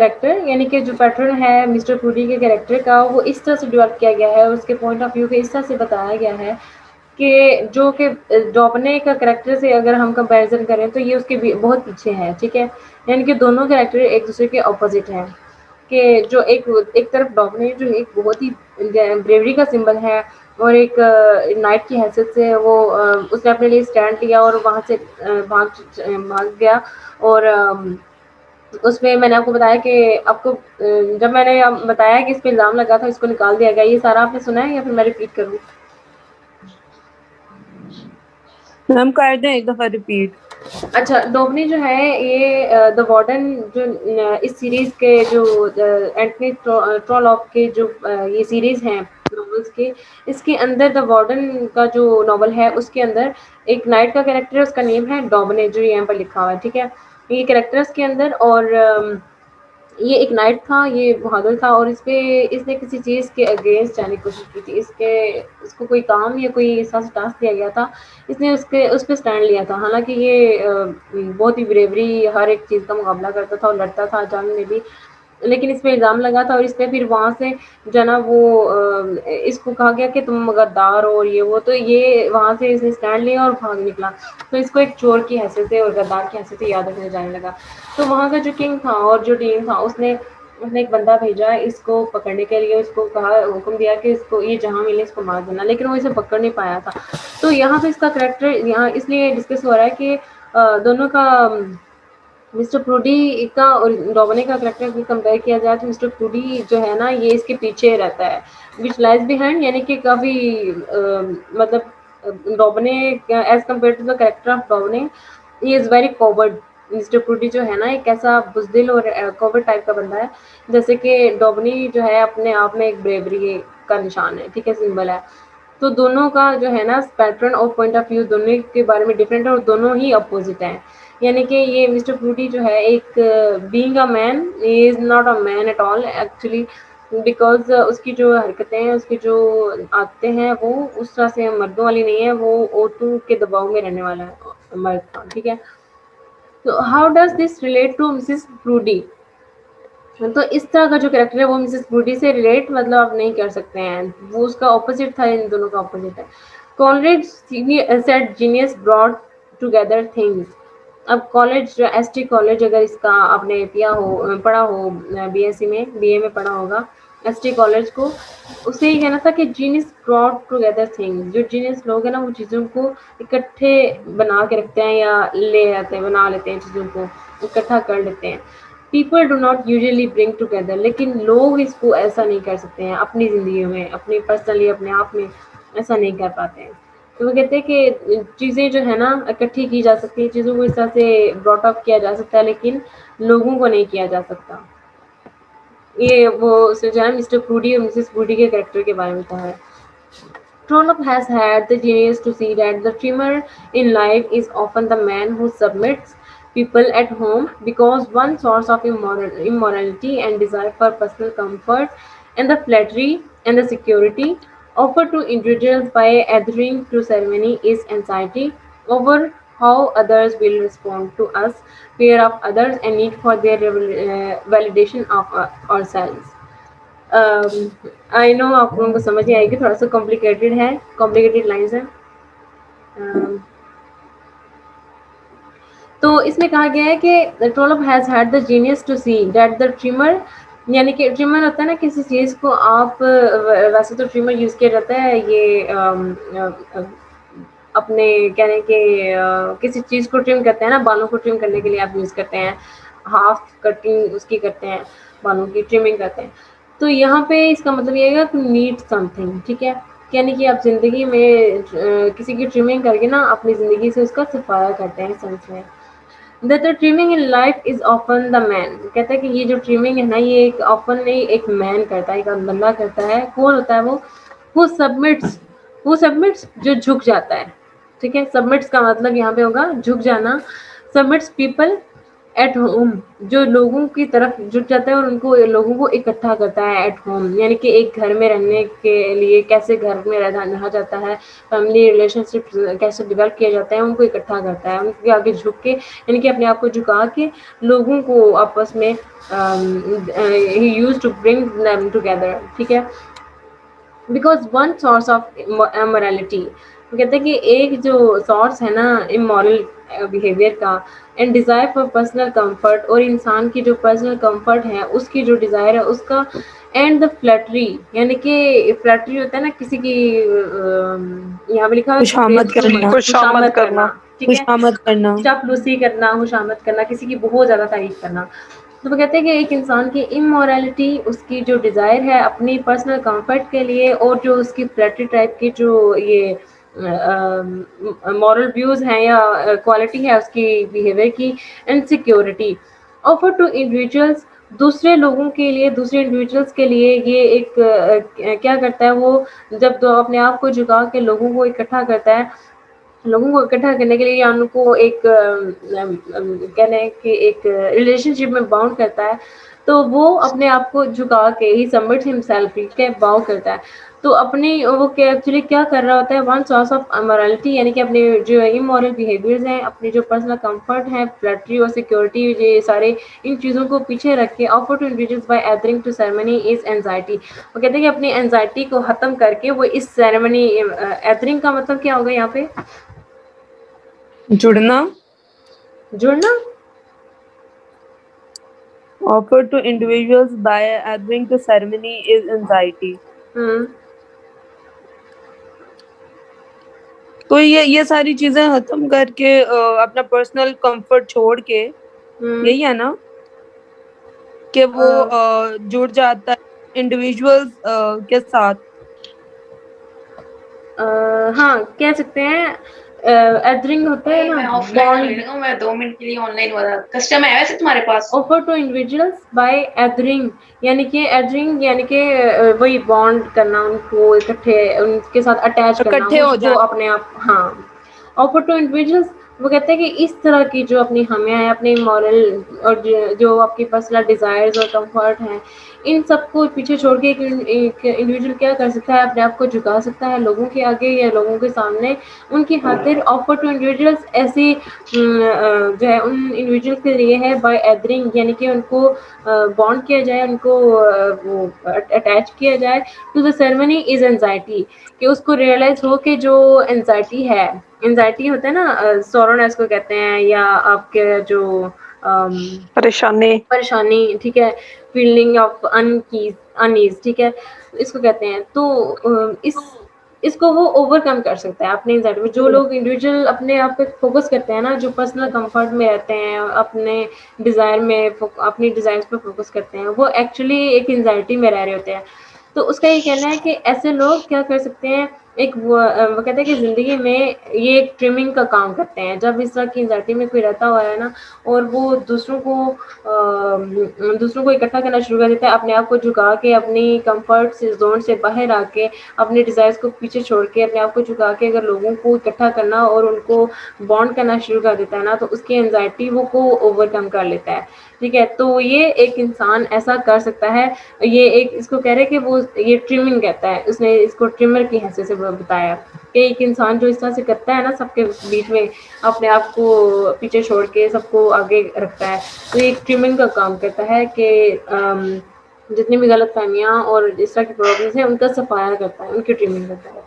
Character یعنی کہ جو پیٹرن ہے مسٹر پروڈی کے کریکٹر کا وہ اس طرح سے ڈیولپ کیا گیا ہے، اس کے پوائنٹ آف ویو کے اس طرح سے بتایا گیا ہے کہ جو کہ ڈوبنے کا کریکٹر سے اگر ہم کمپیریزن کریں تو یہ اس کے بہت پیچھے ہے، ٹھیک ہے، یعنی کہ دونوں کریکٹر ایک دوسرے کے اپوزٹ ہیں، کہ جو ایک طرف ڈوبنے جو ایک بہت ہی بریوری کا سمبل ہے اور ایک نائٹ کی حیثیت سے وہ اس نے اپنے لیے اسٹینڈ لیا اور وہاں سے بھاگ گیا، اور اس میں نے آپ کو بتایا کہ آپ کو جب میں نے بتایا کہ اس پہ الزام لگا تھا اس کو نکال دیا گیا، یہ سارا آپ نے سنا ہے یا پھر میں ریپیٹ کروں؟ ہم کر دیں ایک دفعہ ریپیٹ. اچھا، ڈوبنی جو ہے یہ دا وارڈن جو اس سیریز کے جو اینٹنی ٹرولوپ کے جو یہ سیریز ہیں ناولس کے، اس کے اندر دا وارڈن کا جو ناول ہے اس کے اندر ایک نائٹ کا کریکٹر ہے، اس کا نیم ہے ڈوبنے، جو یہاں پر لکھا ہوا ہے، ٹھیک ہے، یہ کریکٹر اس کے اندر، اور یہ ایک نائٹ تھا، یہ بہادر تھا، اور اس نے کسی چیز کے اگینسٹ جانے کی کوشش کی تھی، اس کو کوئی کام یا کوئی ایسا ٹاسک دیا گیا تھا، اس نے اس پہ اسٹینڈ لیا تھا، حالانکہ یہ بہت ہی بریوری ہر ایک چیز کا مقابلہ کرتا تھا اور لڑتا تھا جنگ میں بھی، لیکن اس پہ الزام لگا تھا اور اس نے پھر وہاں سے جناب وہ اس کو کہا گیا کہ تم غدار ہو اور یہ وہ، تو یہ وہاں سے اس نے اسٹینڈ لیا اور بھاگ نکلا، تو اس کو ایک چور کی حیثیت سے اور غدار کی حیثیت سے یاد رکھنے جانے لگا. تو وہاں کا جو کنگ تھا اور جو ڈین تھا اس نے ایک بندہ بھیجا اس کو پکڑنے کے لیے، اس کو کہا، حکم دیا کہ اس کو یہ جہاں ملے اس کو مار دینا، لیکن وہ اسے پکڑ نہیں پایا تھا. تو یہاں پہ اس کا کریکٹر یہاں اس لیے ڈسکس ہو رہا ہے کہ دونوں کا مسٹر پروڈی کا اور ڈوبنے کا کریکٹر کمپیئر کیا جائے تو مسٹر پروڈی جو ہے نا یہ اس کے پیچھے رہتا ہے، وچ لائز بیہائنڈ، یعنی کہ کافی مطلب ڈوبنے as compared to the character of ڈوبنے ہی از ویری فارورڈ. مسٹر پروڈی جو ہے نا ایک ایسا بزدل اور فارورڈ ٹائپ کا بندہ ہے، جیسے کہ ڈوبنی جو ہے اپنے آپ میں ایک بریوری کا نشان ہے، ٹھیک ہے، سمبل ہے. تو دونوں کا جو ہے نا پیٹرن اور پوائنٹ آف ویو دونوں کے بارے میں ڈفرینٹ ہے اور دونوں ہی اپوزٹ ہیں، یعنی کہ یہ مسٹر پروڈی جو ہے ایک being a man is not a man at all actually, because اس کی جو حرکتیں ہیں، اس کی جو عادتیں ہیں وہ اس طرح سے مردوں والی نہیں ہے، وہ عورتوں کے دباؤ میں رہنے والا مرد تھا، ٹھیک ہے. تو how does this relate to Mrs Proudie? تو اس طرح کا جو کریکٹر ہے وہ مسز پروڈی سے ریلیٹ مطلب آپ نہیں کر سکتے ہیں، وہ اس کا اپوزٹ تھا، ان دونوں کا اپوزٹ ہے. Coleridge said genius brought together things. اب کالج جو ایس ٹی کالج اگر اس کا آپ نے پڑھا ہو بی ایس سی میں بی اے میں پڑھا ہوگا ایس ٹی کالج کو، اسے یہ کہنا تھا کہ جینیس براڈ ٹوگیدر تھنگس، جو جینیس لوگ ہیں نا وہ چیزوں کو اکٹھے بنا کے رکھتے ہیں یا لے آتے ہیں، بنا لیتے ہیں، چیزوں کو اکٹھا کر لیتے ہیں. People do not usually bring together, لیکن لوگ اس کو ایسا نہیں کر سکتے ہیں اپنی زندگی میں، اپنی پرسنلی اپنے آپ میں ایسا نہیں کر پاتے ہیں. تو وہ کہتے ہیں کہ چیزیں جو ہے نا اکٹھی کی جا سکتی ہیں، چیزوں کو اس طرح سے براٹ اپ کیا جا سکتا ہے لیکن لوگوں کو نہیں کیا جا سکتا. یہ وہ جو ہے مسٹر پروڈی اور مسز پروڈی کے کریکٹر کے بارے میں کہا ہے. Trollope has had the genius to see that the dreamer in life is often the man who submits people at home, because one source of immorality and desire for personal comfort and the flattery and the security offered to individuals by adhering to ceremony is anxiety over how others will respond to us, fear of others, and need for their validation of ourselves. آئی نو آپ لوگوں کو سمجھ نہیں آئے گی، تھوڑا سا complicated ہے، کمپلیکیٹڈ لائنز ہیں. تو اس میں کہا گیا ہے کہ Trollope has had the genius to see that the trimmer, یعنی کہ ٹریمر ہوتا ہے نا کسی چیز کو آپ ویسے تو ٹریمر یوز کیا جاتا ہے یہ اپنے کہنے کہ کسی چیز کو ٹرم کرتے ہیں نا، بالوں کو ٹرم کرنے کے لیے آپ یوز کرتے ہیں، ہاف کٹنگ اس کی کرتے ہیں، بالوں کی ٹرمنگ کرتے ہیں. تو یہاں پہ اس کا مطلب یہ ہے کہ نیڈ سم تھنگ، ٹھیک ہے، یعنی کہ آپ زندگی میں کسی کی ٹرمنگ کر کے نا اپنی زندگی سے اس کا صفایا کرتے ہیں. سینس میں that the trimming in life is often the man، کہتا ہے کہ یہ جو ٹریمنگ ہے نا یہ ایک often نہیں ایک مین کرتا ہے، ایک بندہ کرتا ہے. کون ہوتا ہے وہ سبمٹس جو جھک جاتا ہے، ٹھیک ہے. سبمٹس کا مطلب یہاں پہ ہوگا جھک جانا. سبمٹس پیپل ایٹ ہوم جو لوگوں کی طرف جٹ جاتا ہے اور ان کو لوگوں کو اکٹھا کرتا ہے ایٹ ہوم، یعنی کہ ایک گھر میں رہنے کے لیے کیسے گھر میں رہا جاتا ہے، فیملی ریلیشن شپ کیسے ڈیولپ کیا جاتا ہے، ان کو اکٹھا کرتا ہے، ان کے آگے جھک کے، یعنی کہ اپنے آپ کو جھکا کے لوگوں کو آپس میں ہی use to bring them together, ٹھیک ہے، because one source of morality، وہ کہتے ہیں کہ ایک جو سورس ہے نا امورل بیہیویئر کا، and desire for personal comfort, اور انسان کی جو پرسنل کمفرٹ ہے اس کی جو ڈیزائر ہے اس کا، اینڈ دا فلیٹری، یعنی کہ فلیٹری ہوتا ہے نا کسی کی یہاں پہ لکھا ہوا کہ خوشامد graceful کرنا، خوشامد کرنا، ٹھیک ہے، خوشامد کرنا. چاپلوسی کرنا، خوشامد کرنا، کسی کی بہت زیادہ تعریف کرنا. تو وہ کہتے ہیں کہ ایک انسان کی امورالٹی، اس کی جو ڈیزائر ہے اپنی پرسنل کمفرٹ کے لیے، اور جو اس کی فلیٹری ٹائپ کی جو یہ مورل ویوز ہیں یا کوالٹی ہے اس کی بیہیویئر کی، انسیکیورٹی آفر ٹو انڈیویجولس، دوسرے لوگوں کے لیے، دوسرے انڈیویجولس کے لیے یہ ایک کیا کرتا ہے وہ، جب تو اپنے آپ کو جھکا کے لوگوں کو اکٹھا کرتا ہے، لوگوں کو اکٹھا کرنے کے لیے یا ان کو ایک کہنا ہے کہ ایک ریلیشن شپ میں باؤنڈ کرتا ہے، تو وہ اپنے آپ کو جھکا کے ہی سبمٹ ہمسیلف کے باؤ کرتا ہے، تو اپنی وہ ایکچولی کیا کر رہا ہوتا ہے، ون سورس آف امورالٹی، یعنی کہ اپنے جو امورل بیہیویئرز ہیں، اپنی جو پرسنل کمفرٹ ہے، فلیٹری اور سیکورٹی، یہ سارے ان چیزوں کو پیچھے رکھ کے offer to individuals by adhering to ceremony is anxiety, وہ کہتے ہیں کہ اپنی اینزائٹی کو ختم کر کے وہ اس سیرمنی، ایدرنگ کا مطلب کیا ہوگا یہاں پہ، جڑنا. جڑنا. Offer to individuals by adhering to ceremony is anxiety. ہوں. تو یہ ساری چیزیں ختم کر کے اپنا پرسنل کمفرٹ چھوڑ کے، ہوں. یہی ہے نا کہ وہ جڑ جاتا ہے انڈیویجولس کے ساتھ. ہاں کہہ سکتے ہیں، ایدرنگ ہوتا ہے نا بانڈ. میں 2 منٹ کے لیے آن لائن ہوا تھا، کسٹم ہے ویسے تمہارے پاس؟ آفر ٹو انڈیویجولس بائی ایدرنگ، یعنی کہ ایدرنگ یعنی کہ وہی بانڈ کرنا، ان کو اکٹھے ان کے ساتھ اٹیچ کرنا، اکٹھے وہ ہو جو جانا. اپنے آپ. ہاں. آفر ٹو انڈیویجولس، وہ کہتے ہیں کہ اس طرح کی جو اپنی خامیاں ہیں، اپنی مورل اور جو آپ کی پرسنل ڈیزائرز اور کمفرٹ ہیں، ان سب کو پیچھے چھوڑ کے ایک انڈیویجول کیا کر سکتا ہے، اپنے آپ کو جھکا سکتا ہے لوگوں کے آگے یا لوگوں کے سامنے، ان کی خاطر. آفر ٹو انڈیویجولس ایسی جو ہے ان انڈیویجول کے لیے ہے بائی ایدرنگ، یعنی کہ ان کو بانڈ کیا جائے، ان کو وہ اٹیچ کیا جائے to the ceremony is anxiety, کہ اس کو ریئلائز ہو کہ جو اینزائٹی ہے، اینزائٹی ہوتا ہے نا سورونیس کو کہتے ہیں، یا آپ کے جو پریشانی. پریشانی، ٹھیک ہے، فیلنگ آف انیز، ٹھیک ہے، اس کو کہتے ہیں. تو اس کو وہ اوور کم کر سکتا ہے اپنے اینزائٹی میں. جو لوگ انڈیویجول اپنے آپ پہ فوکس کرتے ہیں نا، جو پرسنل کمفرٹ میں رہتے ہیں، اپنے ڈیزائر میں، اپنی ڈیزائرز پہ فوکس کرتے ہیں، وہ ایکچولی ایک انزائٹی میں رہ رہے ہوتے ہیں. تو اس کا یہ کہنا ہے کہ ایسے لوگ کیا کر سکتے ہیں، ایک وہ کہتے ہیں کہ زندگی میں یہ ایک ٹرمنگ کا کام کرتے ہیں. جب اس طرح کی انزائٹی میں کوئی رہتا ہوا ہے نا، اور وہ دوسروں کو اکٹھا کرنا شروع کر دیتا ہے، اپنے آپ کو جھکا کے، اپنی کمفرٹ سے زون سے باہر آ کے، اپنے ڈیزائرز کو پیچھے چھوڑ کے، اپنے آپ کو جھکا کے اگر لوگوں کو اکٹھا کرنا اور ان کو بانڈ کرنا شروع کر دیتا ہے نا، تو اس کی اینزائٹی وہ کو اوور کم کر لیتا ہے. ٹھیک ہے، تو یہ ایک انسان ایسا کر سکتا ہے. یہ ایک اس کو کہہ رہے کہ وہ یہ ٹرمنگ کہتا ہے، اس نے اس کو ٹرمر کی حیثیت سے بتایا کہ ایک انسان جو اس طرح سے کرتا ہے نا، سب کے بیچ میں اپنے آپ کو پیچھے چھوڑ کے سب کو آگے رکھتا ہے، تو یہ ایک ٹرمنگ کا کام کرتا ہے کہ جتنی بھی غلط فہمیاں اور اس طرح کی پرابلمس ہیں ان کا صفایا کرتا ہے، ان کی ٹرمنگ کرتا ہے.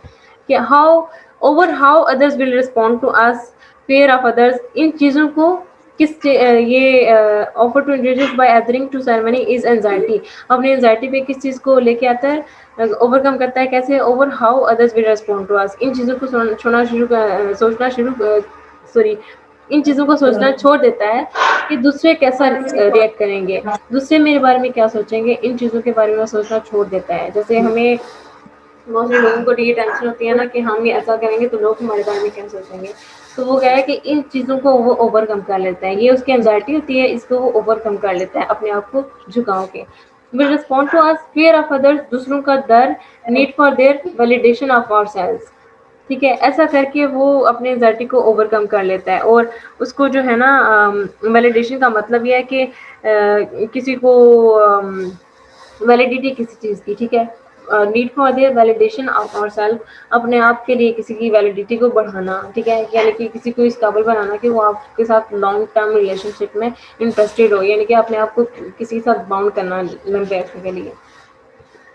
کہ how others will respond to us, fear of others, ان چیزوں کو کس یہ offer to individuals by adhering to ceremony is anxiety, اپنی اینزائٹی پہ کس چیز کو لے کے آتا ہے، اوور کم کرتا ہے. کیسے؟ Over how others will respond to us, ان چیزوں کو ان چیزوں کو سوچنا چھوڑ دیتا ہے کہ دوسرے کیسا ریئیکٹ کریں گے، دوسرے میرے بارے میں کیا سوچیں گے، ان چیزوں کے بارے میں سوچنا چھوڑ دیتا ہے. جیسے ہمیں بہت سے لوگوں کو یہ ٹینشن ہوتی ہے نا کہ ہم یہ ایسا کریں گے تو لوگ ہمارے بارے میں کیا سوچیں گے، تو وہ کہہ رہا ہے کہ ان چیزوں کو وہ اوور کم کر لیتا ہے. یہ اس کی اینزائٹی ہوتی ہے، اس کو وہ اوور کم کر لیتا ہے اپنے آپ کو جھکاؤ کے. Will respond to us, fear of others, دوسروں کا ڈر، need for their validation of our self. ٹھیک ہے، ایسا کر کے وہ اپنے انزائٹی کو اوور کم کر لیتا ہے، اور اس کو جو ہے نا ویلیڈیشن کا مطلب یہ ہے کہ کسی کو ویلیڈیٹی کسی چیز کی، ٹھیک ہے، need for their validation of our self, اپنے آپ کے لیے کسی کی ویلیڈیٹی کو بڑھانا، ٹھیک ہے، یعنی کہ کسی کو اس قابل بنانا کہ وہ آپ کے ساتھ لانگ ٹرم ریلیشن شپ میں انٹرسٹیڈ ہو، یعنی کہ اپنے آپ کو کسی کے ساتھ باؤنڈ کرنا لمبے عرصے کے لیے.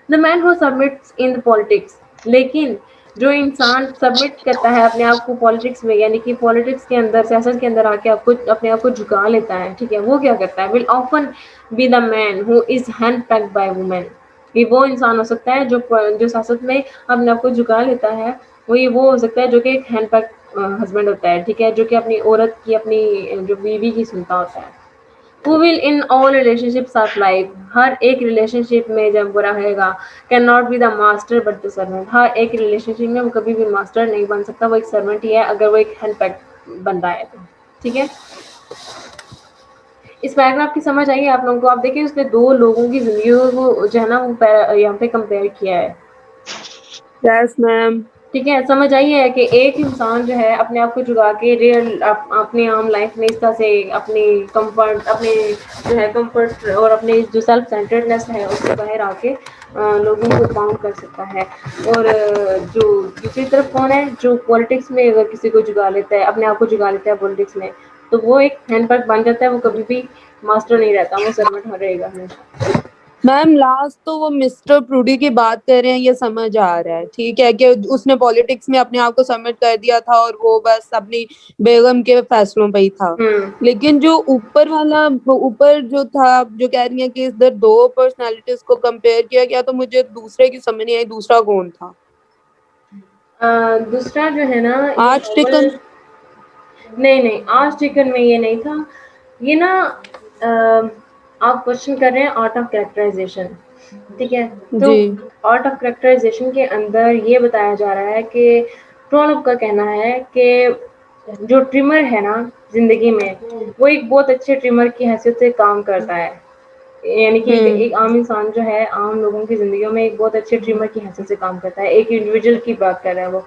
دا man who submits in politics, لیکن جو انسان سبمٹ کرتا ہے اپنے آپ کو پالیٹکس میں، یعنی کہ پالیٹکس کے اندر، سیاست کے اندر آ کے اپنے آپ کو جھکا لیتا ہے، ٹھیک ہے، وہ کیا کرتا ہے، will often be the man who is henpecked by woman. یہ وہ انسان ہو سکتا ہے جو سیاست میں اپنے آپ کو جھکا لیتا ہے، وہ ہو سکتا ہے جو کہ ایک ہینڈ پیک ہسبینڈ ہوتا ہے، ٹھیک ہے، جو کہ اپنی عورت کی، اپنی جو بیوی کی سنتا ہوتا ہے. who will in all relationships of life، ہر ایک ریلیشن شپ میں جب وہ رہے گا، can not be the master but the servant, ہر ایک ریلیشن شپ میں وہ کبھی بھی ماسٹر نہیں بن سکتا، وہ ایک سرونٹ ہی ہے اگر وہ ایک ہینڈ پیک بندہ ہے تو. ٹھیک ہے، اس پیراگراف کی سمجھ آئیے آپ لوگوں کو؟ آپ دیکھیں اس نے دو لوگوں کی زندگیوں کو جو ہے نا وہ یہاں پہ کمپیئر کیا ہے. یس میم. ٹھیک ہے، سمجھ آئی ہے کہ ایک انسان جو ہے اپنے آپ کو جگا کے ریئل اپنی عام لائف میں اس طرح سے اپنی کمفرٹ، اپنے جو ہے کمفرٹ اور اپنی جو سیلف سینٹرڈنیس ہے اس سے باہر آ کے لوگوں کو باؤنڈ کر سکتا ہے. اور جو دوسری طرف کون ہے جو پالیٹکس میں اگر کسی کو جگا لیتا ہے، اپنے آپ کو جگا لیتا ہے پالیٹکس میں، تو وہ ایک ہینڈ پیک بن جاتا ہے، وہ کبھی بھی ماسٹر نہیں رہتا، وہ سرونٹ رہے گا ہمیشہ. میم لاسٹ تو وہ مسٹر پروڈی کی بات کر رہے ہیں، یہ سمجھ آ رہا ہے، ٹھیک ہے، کہ اس نے پالیٹکس میں اپنے آپ کو سبمٹ کر دیا تھا اور وہ بس اپنی بیگم کے فیصلوں پہ ہی تھا. ہوں لیکن جو اوپر والا، اوپر جو تھا، جو کہہ رہی ہیں کہ ادھر دو پرسنالٹیز کو کمپیئر کیا گیا، تو مجھے دوسرے کی سمجھ نہیں آئی دوسرا کون تھا. دوسرا جو ہے نا یہ آج ناول، ٹکن. نہیں آج چکن میں یہ نہیں تھا. یہ نا آپ کوشچن کر رہے ہیں آرٹ آف کریکٹرائزیشن، ٹھیک ہے، تو جی. آرٹ آف کریکٹرائزیشن کے اندر یہ بتایا جا رہا ہے کہ ٹرولوپ کا کہنا ہے کہ جو ٹریمر ہے نا زندگی میں، وہ ایک بہت اچھے ٹریمر کی حیثیت سے کام کرتا ہے، یعنی کہ ہوں. ایک عام انسان جو ہے عام لوگوں کی زندگیوں میں ایک بہت اچھے ٹریمر کی حیثیت سے کام کرتا ہے، ایک انڈیویجول کی بات کر رہا ہے وہ.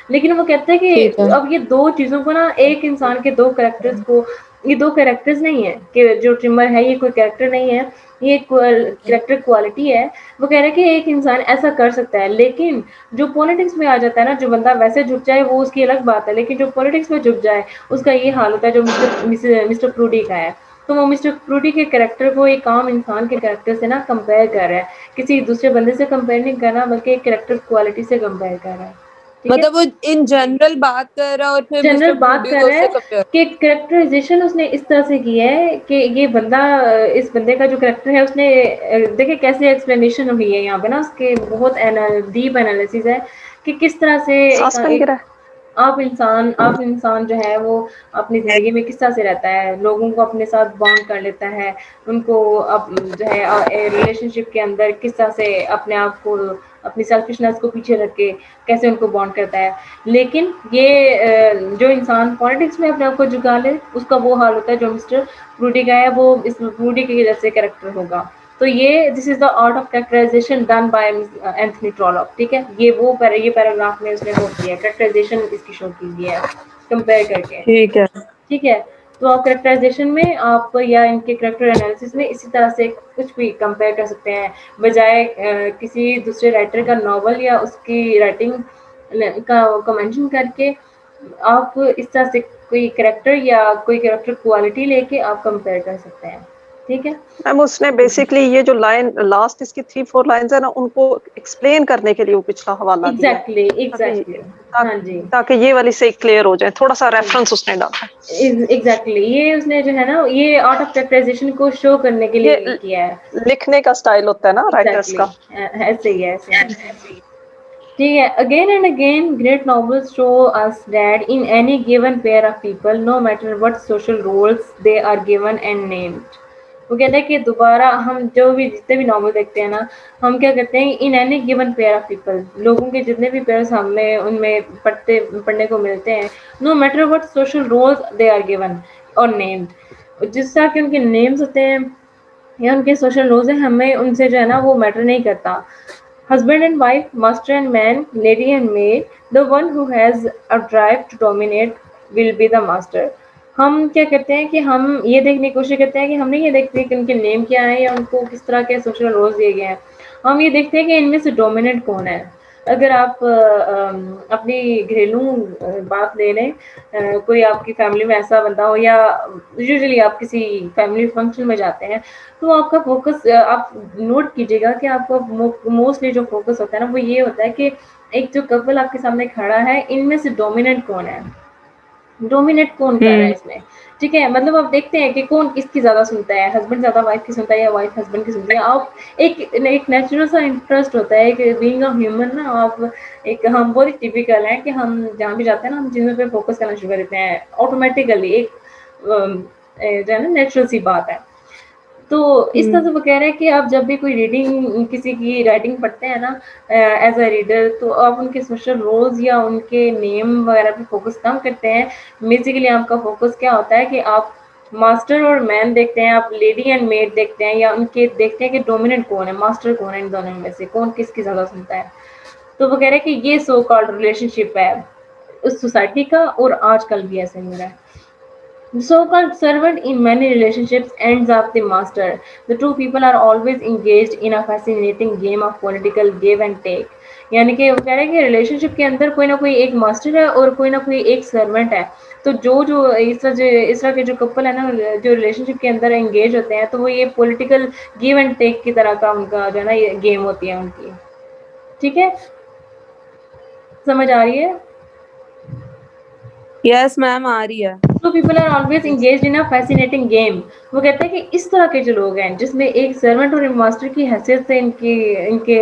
لیکن وہ کہتے ہیں ٹھیک کہ ہے. اب یہ دو چیزوں کو نا، ایک انسان کے دو کریکٹرز کو، یہ دو کریکٹرز نہیں ہے کہ جو ٹریمر ہے یہ کوئی کریکٹر نہیں ہے، یہ ایک کریکٹر کوالٹی ہے. وہ کہہ رہے ہیں کہ ایک انسان ایسا کر سکتا ہے، لیکن جو پالیٹکس میں آ جاتا ہے نا، جو بندہ ویسے جھک جائے وہ اس کی الگ بات ہے، لیکن جو پالیٹکس میں جھک جائے اس کا یہ حال ہوتا ہے جو مسٹر پروڈی کا ہے. تو وہ مسٹر پروڈی کے کریکٹر کو ایک عام انسان کے کریکٹر سے نا کمپیئر کر رہا ہے، کسی دوسرے بندے سے کمپیئر نہیں کر رہا بلکہ ایک کریکٹر کوالٹی سے کمپیئر کر رہا ہے. ٹھیک ہے، مطلب وہ ان جنرل بات کر رہا ہے اور پھر جنرل مسٹر بات پروڈی کر کو رہا اس ہے سے کمپیئر. کہ کریکٹرائزیشن اس نے اس طرح سے کی ہے کہ یہ بندہ، اس بندے کا جو کریکٹر ہے اس نے دیکھیں کیسے ایکسپلینیشن ہوئی ہے یہاں پہ نا، اس کے بہت ڈیپ انالیسز ہے کہ کس طرح سے سانس بن ایک گرا آپ انسان جو ہے وہ اپنی زندگی میں کس طرح سے رہتا ہے، لوگوں کو اپنے ساتھ بانڈ کر لیتا ہے، ان کو اب جو ہے ریلیشن شپ کے اندر کس طرح سے اپنے آپ کو، اپنی سیلفشنس کو پیچھے رکھ کے کیسے ان کو بانڈ کرتا ہے. لیکن یہ جو انسان پالیٹکس میں اپنے آپ کو جھکا لے اس کا وہ حال ہوتا ہے جو مسٹر پروڈی کا ہے، وہ اس پروڈی کے جیسے کریکٹر ہوگا. تو یہ this is the art of characterization done by Anthony Trollope. ٹھیک ہے، یہ پیراگراف میں اس نے وہ کیا ہے، کریکٹرائزیشن اس کی شو کی ہے کمپیئر کر کے. ٹھیک ہے. ٹھیک ہے، تو آپ کریکٹرائزیشن میں آپ یا ان کے کریکٹر انالیسس میں اسی طرح سے کچھ بھی کمپیئر کر سکتے ہیں، بجائے کسی دوسرے رائٹر کا ناول یا اس کی رائٹنگ کا مینشن کر کے آپ اس طرح سے کوئی کریکٹر یا کوئی کریکٹر کوالٹی لے کے آپ کمپیئر کر سکتے ہیں. ٹھیک ہے، میم اس نے بیسکلی یہ جو لائن لاسٹ اس کی 3-4 لائنز ہے نا، ان کو ایکسپلین کرنے کے لیے وہ پچھلا حوالہ دیا ایگزیکٹلی ہے ایگزیکٹلی ہاں جی، تاکہ یہ والی سے کلیئر ہو جائے، تھوڑا سا ریفرنس اس نے ڈالا ہے. ایگزیکٹلی یہ اس نے جو ہے نا یہ آرٹ آف کریکٹرائزیشن کو شو کرنے کے لیے یہ کیا ہے. لکھنے کا سٹائل ہوتا ہے نا رائٹرز ایگزیکٹلی کا. ایسے ہی ہے، ایسے ہے. ٹھیک ہے، again and again great novels show us that in any given pair of people, no matter what social roles they are given and named. وہ کہتے ہیں کہ دوبارہ ہم جو بھی جتنے بھی ناول دیکھتے ہیں نا، ہم کیا کرتے ہیں in any given pair of people, لوگوں کے جتنے بھی پیئرس ہمیں ان میں پڑھنے کو ملتے ہیں، no matter what social rules they are given اور نیمڈ، جس طرح کے ان کے نیمز ہوتے ہیں یا ان کے سوشل رولز ہیں، ہمیں ان سے جو ہے نا وہ میٹر نہیں کرتا. husband and wife, master and man, lady and maid, the one who has a drive to dominate will be the master. ہم کیا کرتے ہیں کہ ہم یہ دیکھنے کی کوشش کرتے ہیں کہ ہم نہیں یہ دیکھتے کہ ان کے نیم کیا ہے یا ان کو کس طرح کے سوشل رولز دیے گئے ہیں. ہم یہ دیکھتے ہیں کہ ان میں سے ڈومیننٹ کون ہے. اگر آپ اپنی گھریلو بات لے لیں, کوئی آپ کی فیملی میں ایسا بندہ ہو, یا یوزلی آپ کسی فیملی فنکشن میں جاتے ہیں, تو آپ کا فوکس, آپ نوٹ کیجیے گا کہ آپ کو موسٹلی جو فوکس ہوتا ہے نا وہ یہ ہوتا ہے کہ ایک جو کپل آپ کے سامنے کھڑا ہے, ان میں سے ڈومیننٹ کون ہے, ڈومینیٹ کون کر رہا ہے اس میں. ٹھیک ہے, مطلب آپ دیکھتے ہیں کہ کون کس کی زیادہ سنتا ہے, ہسبینڈ زیادہ وائف کی سنتا ہے یا وائف ہسبینڈ کی سنتی ہے. آپ ایک نیچرل سا انٹرسٹ ہوتا ہے کہ بینگ اے ہیومن نا, آپ ایک, ہم بہت ٹیپیکل ہیں کہ ہم جہاں بھی جاتے ہیں نا ہم چیزوں پہ فوکس کرنا شروع کر دیتے ہیں آٹومیٹیکلی, ایک جو ہے نا نیچرل سی بات ہے. تو اس طرح سے وہ کہہ رہے ہیں کہ آپ جب بھی کوئی ریڈنگ, کسی کی رائٹنگ پڑھتے ہیں نا ایز اے ریڈر, تو آپ ان کے سوشل رولز یا ان کے نیم وغیرہ پہ فوکس کم کرتے ہیں. بیسیکلی آپ کا فوکس کیا ہوتا ہے کہ آپ ماسٹر اور مین دیکھتے ہیں, آپ لیڈی اینڈ میڈ دیکھتے ہیں, یا ان کے دیکھتے ہیں کہ ڈومیننٹ کون ہے, ماسٹر کون ہے, ان دونوں میں سے کون کس کی زیادہ سنتا ہے. تو وہ کہہ رہے ہیں کہ یہ سو کالڈ ریلیشن شپ ہے اس سوسائٹی کا, اور آج کل بھی ایسے ہو رہا ہے. The so-called servant in many relationships ends up the master. The two people are always engaged in a fascinating game of political give and take. یعنی کہ وہ کہہ رہے ہیں کہ ریلیشن شپ کے اندر کوئی نہ کوئی ایک ماسٹر ہے اور کوئی نہ کوئی ایک سرونٹ ہے. تو جو اس طرح کے جو کپل ہے نا جو ریلیشن شپ کے اندر انگیج ہوتے ہیں, تو وہ یہ پولیٹیکل گیو اینڈ ٹیک کی طرح کا ان کا جو ہے نا یہ گیم ہوتی ہے ان کی. ٹھیک ہے, سمجھ آ رہی ہے؟ یس میم آ رہی ہے. So people are always engaged in a fascinating game. وہ کہتے ہیں کہ اس طرح کے جو لوگ ہیں جس میں ایک سرونٹ اور ایک ماسٹر کی حیثیت سے ان کے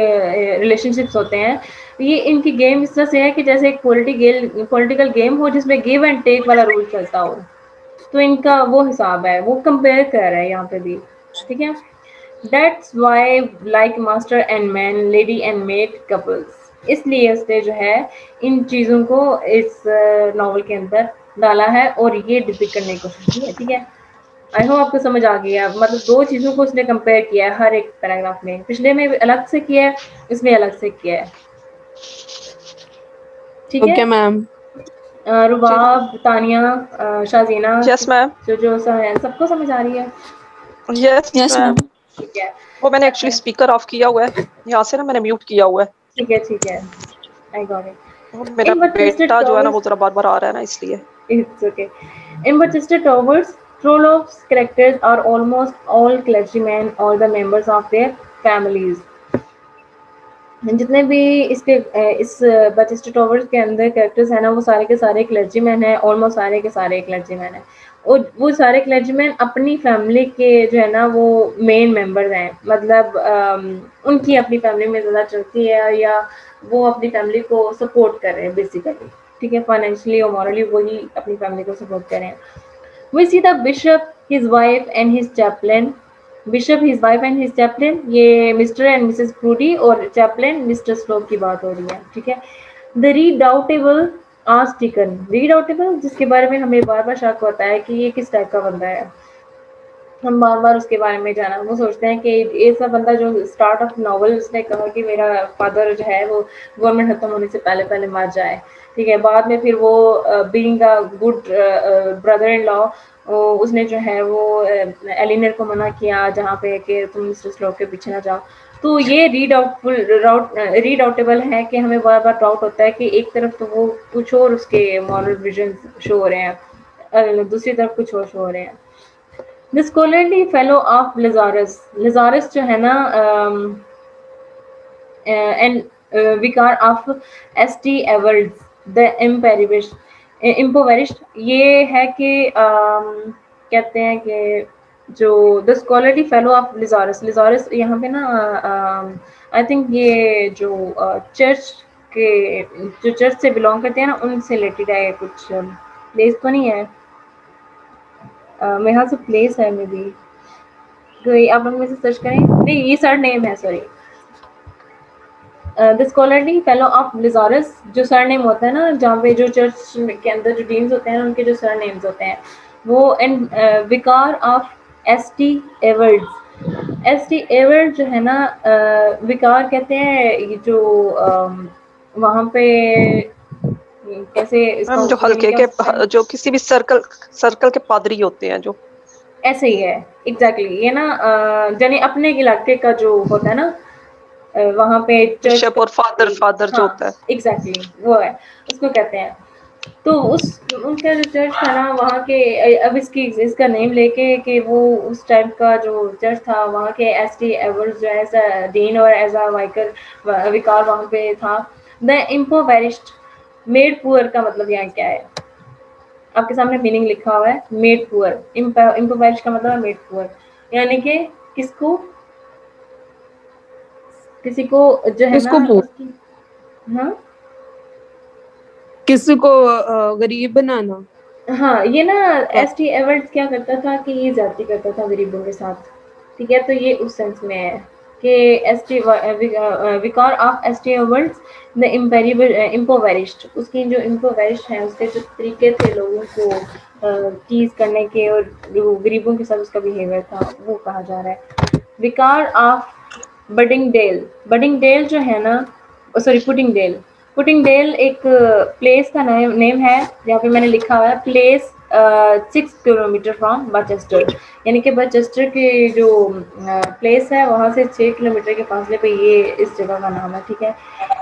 ریلیشن شپس ہوتے ہیں, یہ ان کی گیم اس طرح سے ہے کہ جیسے ایک پولیٹیکل گیم ہو جس میں گیو اینڈ ٹیک والا رول چلتا ہو. تو ان کا وہ حساب ہے, وہ کمپیئر کر رہا ہے یہاں پہ بھی. ٹھیک ہے, that's why like master and man, lady and maid couples. اس لیے اس نے جو ہے ان چیزوں کو اس ناول کے اندر ڈالا ہے اور یہ ڈپک کرنے کی کوشش کی ہے. ٹھیک ہے, آئی ہوپ آپ کو سمجھ آ گئی ہے. مطلب دو چیزوں کو اس نے کمپیئر کیا ہے ہر ایک پیراگراف میں, پچھلے میں الگ سے کیا ہے, اس میں الگ سے کیا ہے. ٹھیک ہے, اوکے میم. رباب, تانیہ, شازینہ, یس میم. جو سب کو سمجھ آ رہی ہے؟ یس میم. ٹھیک ہے, وہ میں نے ایکچولی اسپیکر آف کیا ہوا ہے یہاں سے نا, میں نے میوٹ کیا ہوا ہے. ٹھیک ہے, ٹھیک ہے, آئی گاٹ اٹ. میرا بیٹا جو ہے نا وہ ذرا بار بار آ رہا ہے نا, اس لیے. It's okay. In Manchester Towers, Trollope's characters are almost all clergymen or the members of their families. جتنے بھی اس بچسٹر ٹاورز کے اندر کریکٹرز ہیں نا, وہ سارے کے سارے کلرجی مین ہیں, آلموسٹ سارے کے سارے کلرجی مین ہیں. اور وہ سارے کلرجی مین اپنی فیملی کے جو ہے نا وہ مین ممبرز ہیں. مطلب ان کی اپنی فیملی میں زیادہ چلتی ہے, یا وہ اپنی فیملی کو سپورٹ کر رہے ہیں بیسیکلی. ٹھیک ہے, فائنینشلی اور مورلی وہی اپنی فیملی کو سپورٹ کر رہے ہیں. We see the bishop, his wife and his chaplain. Bishop, his wife and his chaplain, یہ مسٹر اینڈ مسز پروڈی, اور چیپلن مسٹر سلوپ کی بات ہو رہی ہے. ٹھیک ہے, the redoubtable archdeacon, redoubtable جس کے بارے میں ہمیں بار بار شک ہوتا ہے کہ یہ کس ٹائپ کا بندہ ہے. ہم بار بار اس کے بارے میں جانا, وہ سوچتے ہیں کہ ایسا بندہ جو اسٹارٹ آف ناول اس نے کہا کہ میرا فادر جو ہے وہ گورنمنٹ ختم ہونے سے پہلے پہلے مر جائے. ٹھیک ہے, بعد میں پھر وہ بینگ اے گڈ برادر ان لا, اس نے جو ہے وہ ایلینر کو منع کیا جہاں پہ کہ تم مسٹر سلوپ کے پیچھے نہ جاؤ. تو یہ ریڈ آؤٹیبل ہے کہ ہمیں بار بار ڈاؤٹ ہوتا ہے کہ ایک طرف تو وہ کچھ اور اس کے مورل ویژن شو ہو رہے ہیں, دوسری طرف کچھ اور شو ہو رہے ہیں. The scholarly fellow of Lazarus, Lazarus جو ہے نا vicar of St. Evalds, the impoverished, یہ ہے کہ کہتے ہیں کہ جو the scholarly fellow of Lazarus, Lazarus یہاں پہ نا I think یہ جو چرچ کے جو چرچ سے بلونگ کرتے ہیں نا ان سے ریلیٹڈ ہے, کچھ پلیس تو نہیں ہے میرے خیال سے پلیس ہے, میں بھی کوئی آپ ان میں سے سرچ کریں. نہیں, یہ سر نیم ہے, sorry. The scholarly fellow of Lazarus, جو سر نیم ہوتا ہے نا جہاں پہ جو چرچ کے اندر جو ڈینز ہوتے ہیں ان کے جو سر نیمز ہوتے ہیں, وہ vicar of St. Evalds, S T award جو ہے نا وقار کہتے ہیں یہ جو وہاں پہ کیسے اس کا میم جو نیم ہلکے کیا کے ہو سکتا ہے، جو کسی بھی سرکل کے پادری ہوتے ہیں جو ایسے ہی ہے ایگزیکٹلی یہ نا یعنی اپنے علاقے کا جو ہوتا ہے نا وہاں پہ چرچ بشپ کا، اور فادر جو ہاں ہوتا ہے. ایگزیکٹلی وہ ہے، اس کو کہتے ہیں. تو ان کا جو چرچ تھا نا وہاں کے، اب اس کا نیم لے کے کہ وہ اس ٹائم کا جو چرچ تھا وہاں کے ایس ٹی ایورز جو ایز اے ڈین اور ایز اے وقار وہاں پہ تھا. دا امپوویرسٹ میڈ پور کا مطلب یہاں کیا ہے؟ آپ کے سامنے میننگ لکھا ہوا ہے میڈ پور. امپوویرسٹ کا مطلب ہے میڈ پور، یعنی کہ کس کو، کسی کو جو ہے کس نا کو اس کی، ہاں کسی کو غریب بنانا. ہاں یہ نا ایس ٹی ایورڈ کیا کرتا تھا کہ یہ زیادتی کرتا تھا غریبوں کے ساتھ. ٹھیک ہے، تو یہ اس سینس میں ہے کہ S T vicar of S T Ewold the impoverished, اس کی جو امپوویرسٹ ہیں اس کے جو طریقے تھے لوگوں کو چیز کرنے کے اور جو غریبوں کے ساتھ اس کا بیہیویئر تھا وہ کہا جا رہا ہے. Vicar of budding dale. Budding dale جو ہے نا، sorry putting dale. Putting dale ایک پلیس کا نیم ہے جہاں پہ میں نے لکھا ہوا ہے پلیس 6 کلومیٹر فرام باچسٹر، یعنی کہ باچسٹر کی جو پلیس ہے وہاں سے 6 کلومیٹر کے فاصلے پہ یہ اس جگہ کا نام ہے. ٹھیک ہے.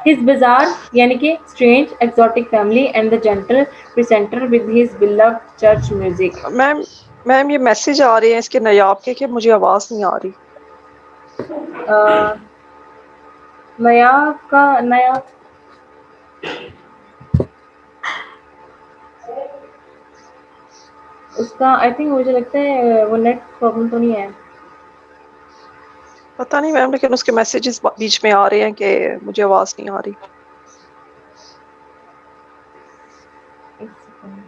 ہز بزار یعنی کہ strange exotic family and the gentle precentor with his beloved church music. Ma'am یہ میسج آ رہے ہیں اس کے نیاب کے کہ مجھے آواز نہیں آ رہی. نیاب کا نیاب اس کا آئی تھنک مجھے لگتا ہے وہ نیٹ پرابلم تو نہیں ہے. پتا نہیں میم لیکن اس کے میسیجز بیچ میں آ رہے ہیں کہ مجھے آواز نہیں آ رہی. ایک سیکنڈ.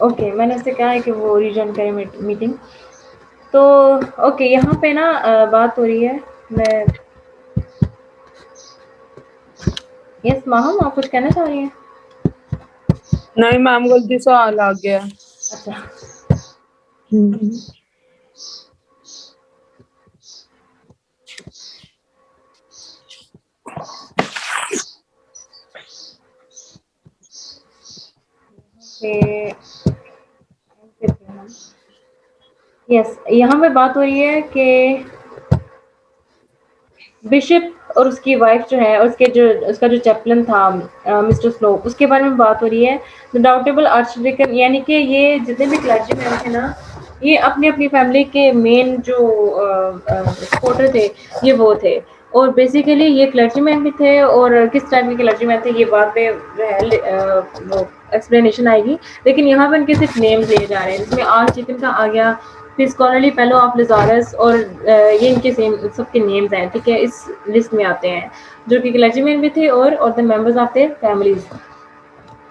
اوکے میں نے اس سے کہا ہے کہ وہ ریجن کرے میٹنگ. تو اوکے یہاں پہ نا بات ہو رہی ہے. میں یس ماہم آپ کچھ کہنا چاہ رہی ہیں؟ نہیں میم غلطی سے آ لگ گیا. اچھا یس یہاں پہ بات ہو رہی ہے کہ بشپ اور اس کی وائف جو ہے اس کا جو چیپلن تھا مسٹر سلو، اس کے بارے میں بات ہو رہی ہے. ڈاؤٹیبل آرچ ڈیکن یعنی کہ یہ جتنے بھی کلرجی مین تھے نا یہ اپنی اپنی فیملی کے مین جو سپورٹر تھے یہ وہ تھے. اور بیسیکلی یہ کلرجی مین بھی تھے اور کس ٹائپ کے کلرجی مین تھے یہ بات پہ وہ ایکسپلینیشن آئے گی. لیکن یہاں پہ ان کے صرف نیمز لیے جا رہے ہیں جس میں آرچ ڈیکن کا آ گیا، پھر اسکالرلی فیلو آف لزارس، اور یہ ان کے سب کے نیمز ہیں. ٹھیک ہے، اس لسٹ میں آتے ہیں جو کہ کلرجی مین بھی تھے اور the members of their families.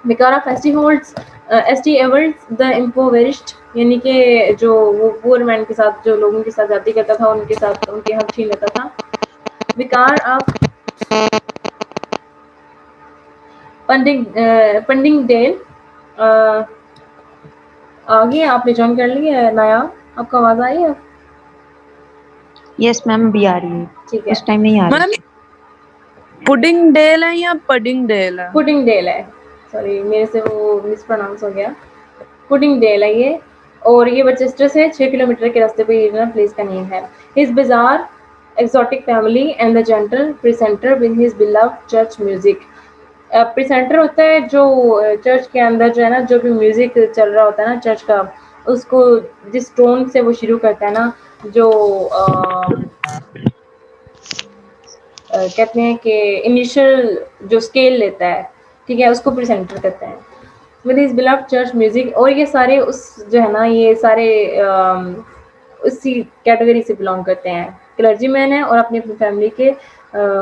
Vicar of S T Ewold the impoverished یعنی کہ جو وہ پور مین کے ساتھ جو لوگوں کے ساتھ زیادتی کرتا تھا ان کے ساتھ ان کے حق چھین لیتا تھا. وقار آف پنڈنگ ڈیل. آگے آپ نے جوائن کر لی ہے نایا، آپ کو آواز آئی ہے؟ یس میم ابھی آ رہی ہے، ٹھیک ہے. اس ٹائم نہیں آ رہی. میم پڈنگ ڈیل ہے یا پڈنگ ڈیل ہے؟ پڈنگ ڈیل ہے، سوری میرے سے وہ مس پروناؤنس ہو گیا. پڈنگ ڈیل ہے یہ، اور یہ باچسٹر سے 6 کلومیٹر کے راستے پہ یہ پلیس کا نیم ہے. His bizarre exotic family and the gentle precentor with his beloved church music. Precentor ہوتا ہے جو چرچ کے اندر جو ہے نا جو بھی میوزک چل رہا ہوتا ہے نا چرچ کا، اس کو جس ٹون سے وہ شروع کرتا ہے نا جو کہتے ہیں کہ انیشل جو اسکیل لیتا ہے، ٹھیک ہے، اس کو پریسنٹر کہتے ہیں. With his beloved church music. اور یہ سارے اس جو ہے نا یہ سارے اسی کیٹیگری سے بلانگ کرتے ہیں، کلرجی مین ہیں اور اپنی اپنی فیملی کے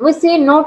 We see no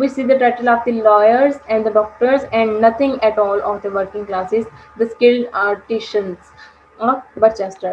We see the title of the lawyers and the doctors and nothing at all of the working classes, the skilled artisans of Barchester.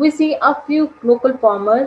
We see a few local farmers,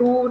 2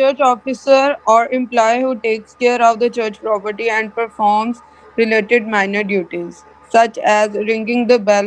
church officer or employee who takes care of the church property and performs related minor duties such as ringing the bell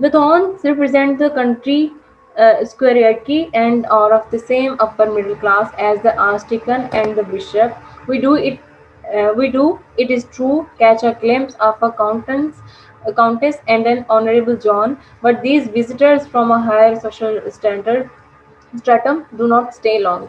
The thorns represent the country squirearchy and are of the same upper middle class as the archdeacon and the bishop. We do, it is true, catch a glimpse of a countess and an honorable John, but these visitors from a higher social stratum do not stay long.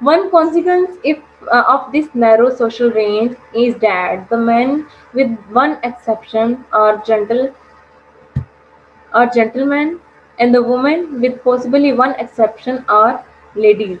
One consequence of this narrow social range is that the men, with one exception, are gentlemen, and the women, with possibly one exception, are ladies.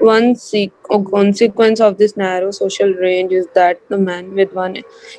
One consequence of this narrow social range is that the man with one,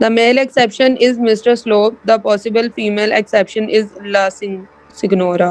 The male exception is Mr. Slope. The possible female exception is La Signora.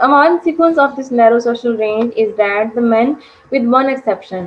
one sequence of this narrow social range is that the men with one exception,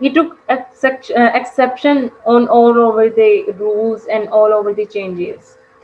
He took exception on all over the rules and all over the changes,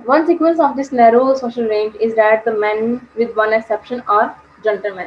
one sequence of this narrow social range is that the men with one exception are gentlemen.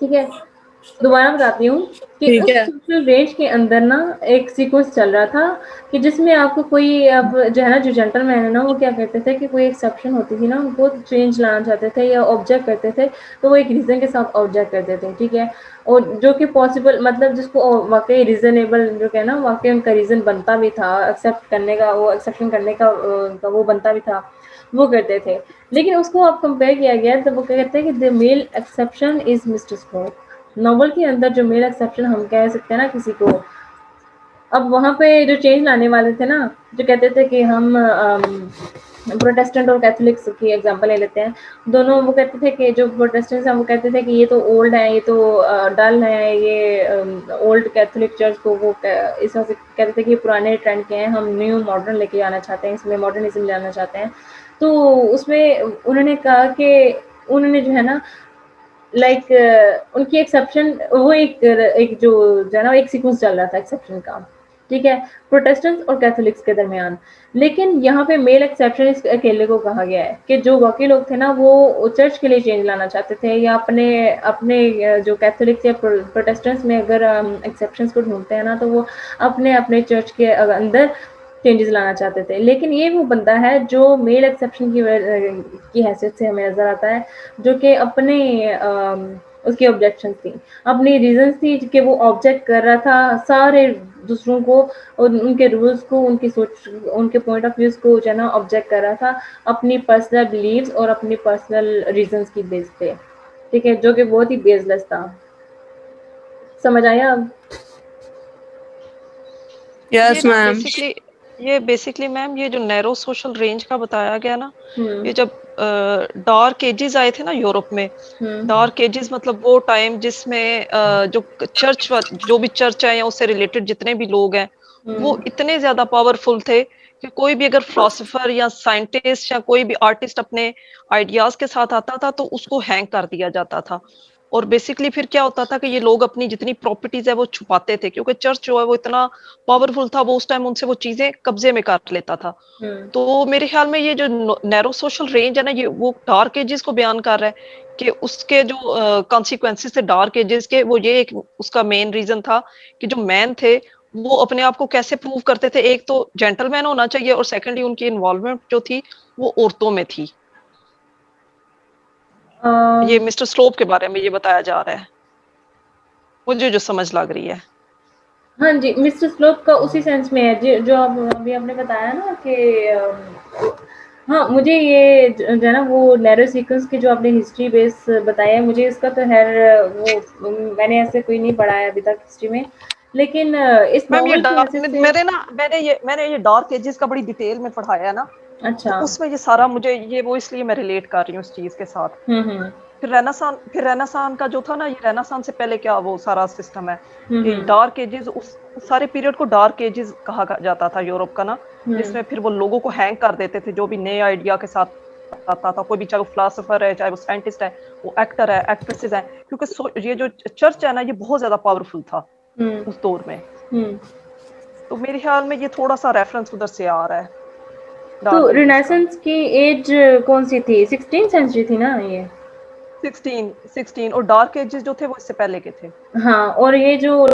ٹھیک ہے, دوبارہ بتاتی ہوں کہ ٹھیک اس ہے. Social range کے اندر نا ایک سیکوینس چل رہا تھا کہ جس میں آپ کو کوئی اب جو ہے نا جو جنٹل مین ہے نا وہ کیا کرتے تھے کہ کوئی ایکسیپشن ہوتی تھی نا وہ چینج لانا چاہتے تھے یا آبجیکٹ کرتے تھے تو وہ ایک ریزن کے ساتھ آبجیکٹ کرتے تھے, ٹھیک ہے, اور جو کہ پاسبل مطلب جس کو واقعی ریزنیبل جو کہ نا واقعی ان کا ریزن بنتا بھی تھا ایکسیپٹ کرنے کا, وہ ایکسیپشن کرنے کا وہ بنتا بھی تھا, وہ کرتے تھے. لیکن اس کو اب کمپیئر کیا گیا تو وہ کہتے ہیں کہ the male exception is Mr. Scott. Novel کے اندر جو میل ایکسیپشن ہم کہہ سکتے ہیں نا کسی کو, اب وہاں پہ جو چینج لانے والے تھے نا جو کہتے تھے کہ ہم پروٹیسٹنٹ اور کیتھولکس کی ایگزامپل لے لیتے ہیں دونوں, وہ کہتے تھے کہ جو پروٹیسٹنٹس ہیں وہ کہتے تھے کہ یہ تو اولڈ ہے, یہ تو ڈل ہے, یہ اولڈ کیتھولک چرچ کو وہ اس طرح سے کہتے تھے کہ یہ پرانے ٹرینڈ کے ہیں, ہم نیو ماڈرن لے کے جانا چاہتے ہیں, اس میں ماڈرنزم لانا چاہتے ہیں. تو اس میں انہوں نے کہا کہ انہوں نے جو ہے نا لائک ان کی ایکسیپشن وہ ایک جو ہے نا ایک سیکوینس چل رہا تھا ایکسیپشن کا, ٹھیک ہے, پروٹیسٹنٹس اور کیتھولکس کے درمیان. لیکن یہاں پہ میل ایکسیپشن اس اکیلے کو کہا گیا ہے کہ جو باقی لوگ تھے نا وہ چرچ کے لیے چینج لانا چاہتے تھے یا اپنے جو کیتھولکس یا پروٹیسٹنٹس میں اگر ایکسیپشنس کو ڈھونڈتے ہیں نا تو وہ اپنے چرچ کے اندر چینجز لانا چاہتے تھے. لیکن یہ وہ بندہ ہے جو میل ایکسیپشن کی حیثیت سے ہمیں نظر آتا ہے جو کہ اپنے اس کی آبجیکشن تھی, اپنی ریزنس تھی کہ وہ آبجیکٹ کر رہا تھا سارے دوسروں کو اور ان کے رولس کو, ان کی سوچ, ان کے پوائنٹ آف ویوز کو جو ہے نا آبجیکٹ کر رہا تھا اپنی پرسنل بلیفز اور اپنی پرسنل ریزنس کی بیس پہ, ٹھیک ہے, جو کہ بہت ہی بیس لیس تھا. سمجھ آیا اب؟ یس میم. یہ بیسکلی میم یہ جو نیرو سوشل رینج کا بتایا گیا نا, ہوں یہ جب ڈارک ایجز آئے تھے نا یورپ میں, ہوں ڈارک ایجز مطلب وہ ٹائم جس میں جو چرچ جو بھی چرچ ہے یا اس سے ریلیٹڈ جتنے بھی لوگ ہیں وہ ہوں اتنے زیادہ پاورفل تھے کہ کوئی بھی اگر فلاسفر یا سائنٹسٹ یا کوئی بھی آرٹسٹ اپنے آئیڈیاز کے ساتھ آتا تھا تو اس کو ہینگ کر دیا جاتا تھا. اور بیسکلی پھر کیا ہوتا تھا کہ یہ لوگ اپنی جتنی پراپرٹیز ہے وہ چھپاتے تھے کیونکہ چرچ جو ہے وہ اتنا پاورفل تھا, وہ اس ٹائم ان سے وہ چیزیں قبضے میں کر لیتا تھا. ہوں تو میرے خیال میں یہ جو نیرو سوشل رینج ہے نا یہ وہ ڈارک ایجز کو بیان کر رہا ہے کہ اس کے جو کانسیکوینسز تھے ڈارک ایجز کے, وہ یہ ایک اس کا مین ریزن تھا کہ جو مین تھے وہ اپنے آپ کو کیسے پروو کرتے تھے, ایک تو جینٹل مین ہونا چاہیے اور سیکنڈلی ان کی انوالومنٹ جو تھی وہ عورتوں میں تھی. یہ مسٹر سلوپ کے بارے میں یہ بتایا جا رہا ہے مجھے جو سمجھ لگ رہی ہے. ہاں جی, مسٹر سلوپ کا اسی سینس میں ہے جو ابھی آپ نے بتایا نا کہ ہاں مجھے یہ جو ہے نا وہ نیرو سیکوینس کی جو آپ نے ہسٹری بیس بتایا ہے مجھے اس کا تو خیر وہ میں نے ایسے کوئی نہیں پڑھا ہے ابھی تک ہسٹری میں, لیکن اس میم ناول کی حیثیت سے میں نے یہ ڈارک ایجز کا بڑی ڈیٹیل میں پڑھایا ہے نا, تو اچھا. اس میں یہ سارا مجھے یہ وہ اس لیے میں ریلیٹ کر رہی ہوں اس چیز کے ساتھ. ہوں پھر ریناسان کا جو تھا نا, یہ ریناسان سے پہلے کیا وہ سارا سسٹم ہے کہ ہوں ڈارک ایجز اس سارے پیریڈ کو ڈارک ایجز کہا جاتا تھا یورپ کا نا, جس ہوں میں پھر وہ لوگوں کو ہینگ کر دیتے تھے جو بھی نئے آئیڈیا کے ساتھ آتا تھا, کوئی بھی چاہے وہ فلاسفر ہے چاہے وہ سائنٹسٹ ہے وہ ایکٹر ہے ایکٹریسز ہیں, کیونکہ یہ جو چرچ ہے نا یہ بہت زیادہ پاورفل تھا ہوں اس دور میں. ہوں تو میرے خیال میں یہ تھوڑا سا ریفرنس ادھر سے آ رہا ہے تو ڈارک ایجز کا. رینیسنس کی ایج کون سی تھی, 16 سینچری تھی نا یہ؟ 16 اور ڈارک ایجز جو تھے وہ اس سے پہلے کے تھے. ہاں, اور یہ جو